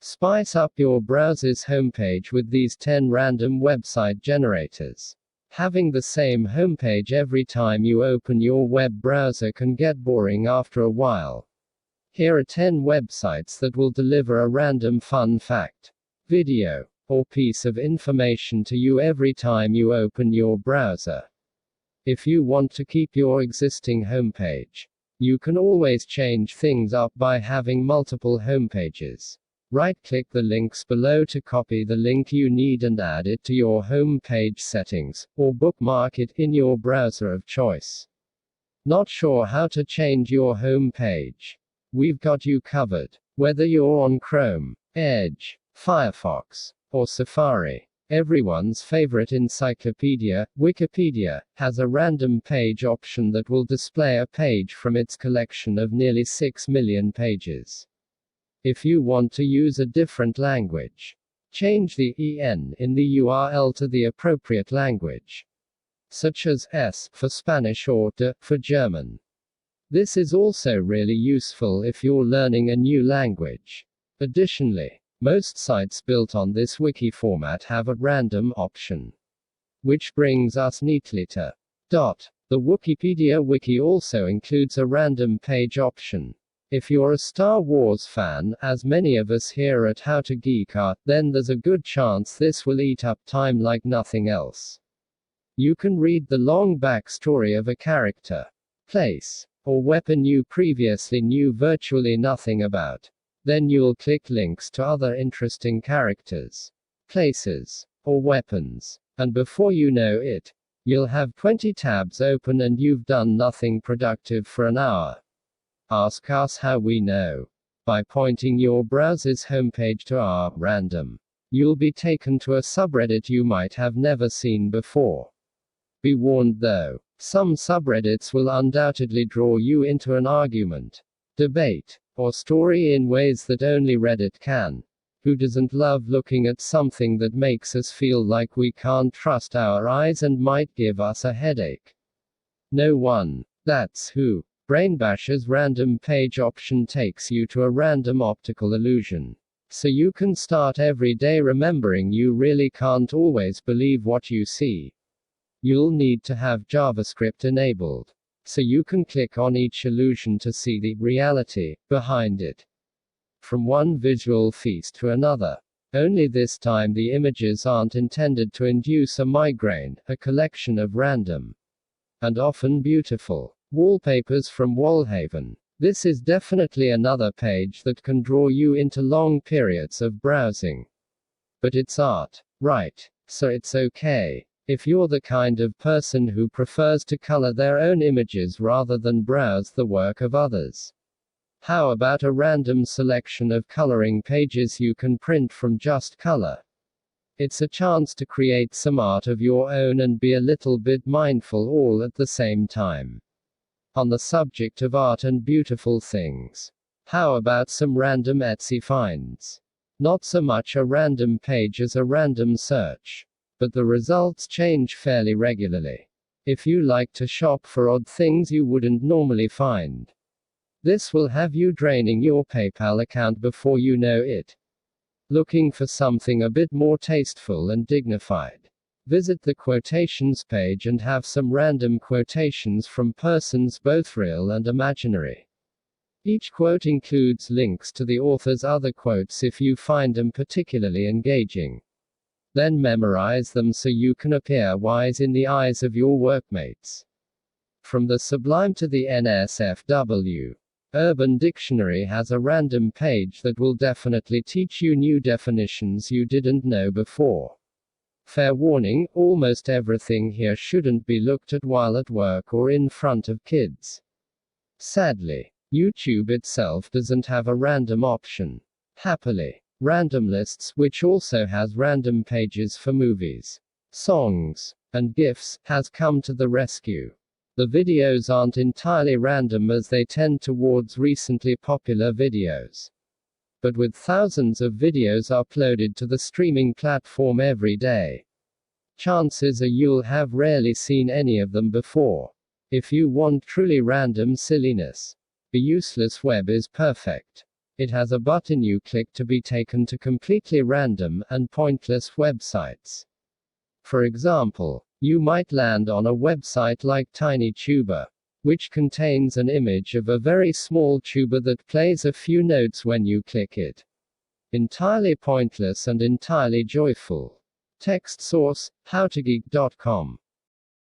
Spice up your browser's homepage with these 10 random website generators. Having the same homepage every time you open your web browser can get boring after a while. Here are 10 websites that will deliver a random fun fact, video, or piece of information to you every time you open your browser. If you want to keep your existing homepage, you can always change things up by having multiple homepages. Right-click the links below to copy the link you need and add it to your home page settings, or bookmark it in your browser of choice. Not sure how to change your home page? We've got you covered. Whether you're on Chrome, Edge, Firefox, or Safari, everyone's favorite encyclopedia, Wikipedia, has a random page option that will display a page from its collection of nearly 6 million pages. If you want to use a different language, change the EN in the URL to the appropriate language, such as S for Spanish or D for German. This is also really useful if you're learning a new language. Additionally, most sites built on this wiki format have a random option. Which brings us neatly to dot. The Wookiepedia wiki also includes a random page option. If you're a Star Wars fan, as many of us here at How-To Geek are, then there's a good chance this will eat up time like nothing else. You can read the long backstory of a character, place, or weapon you previously knew virtually nothing about. Then you'll click links to other interesting characters, places, or weapons. And before you know it, you'll have 20 tabs open and you've done nothing productive for an hour. Ask us how we know. By pointing your browser's homepage to our random. You'll be taken to a subreddit you might have never seen before. Be warned though, some subreddits will undoubtedly draw you into an argument, debate, or story in ways that only Reddit can. Who doesn't love looking at something that makes us feel like we can't trust our eyes and might give us a headache? No one. That's who. Brainbasher's random page option takes you to a random optical illusion. So you can start every day remembering you really can't always believe what you see. You'll need to have JavaScript enabled, so you can click on each illusion to see the reality behind it. From one visual feast to another. Only this time the images aren't intended to induce a migraine, a collection of random and often beautiful wallpapers from Wallhaven. This is definitely another page that can draw you into long periods of browsing. But it's art, right? So it's okay. If you're the kind of person who prefers to color their own images rather than browse the work of others. How about a random selection of coloring pages you can print from just color? It's a chance to create some art of your own and be a little bit mindful all at the same time. On the subject of art and beautiful things, how about some random Etsy finds? Not so much a random page as a random search, but the results change fairly regularly. If you like to shop for odd things you wouldn't normally find, this will have you draining your PayPal account before you know it. Looking for something a bit more tasteful and dignified? Visit the quotations page and have some random quotations from persons both real and imaginary. Each quote includes links to the author's other quotes if you find them particularly engaging. Then memorize them so you can appear wise in the eyes of your workmates. From the sublime to the NSFW. Urban Dictionary has a random page that will definitely teach you new definitions you didn't know before. Fair warning, almost everything here shouldn't be looked at while at work or in front of kids. Sadly, YouTube itself doesn't have a random option. Happily, Random Lists, which also has random pages for movies, songs, and GIFs, has come to the rescue. The videos aren't entirely random as they tend towards recently popular videos. But with thousands of videos uploaded to the streaming platform every day, chances are you'll have rarely seen any of them before. If you want truly random silliness, a useless web is perfect. It has a button you click to be taken to completely random and pointless websites. For example, you might land on a website like TinyTuber, which contains an image of a very small tuba that plays a few notes when you click it. Entirely pointless and entirely joyful. Text source: howtogeek.com.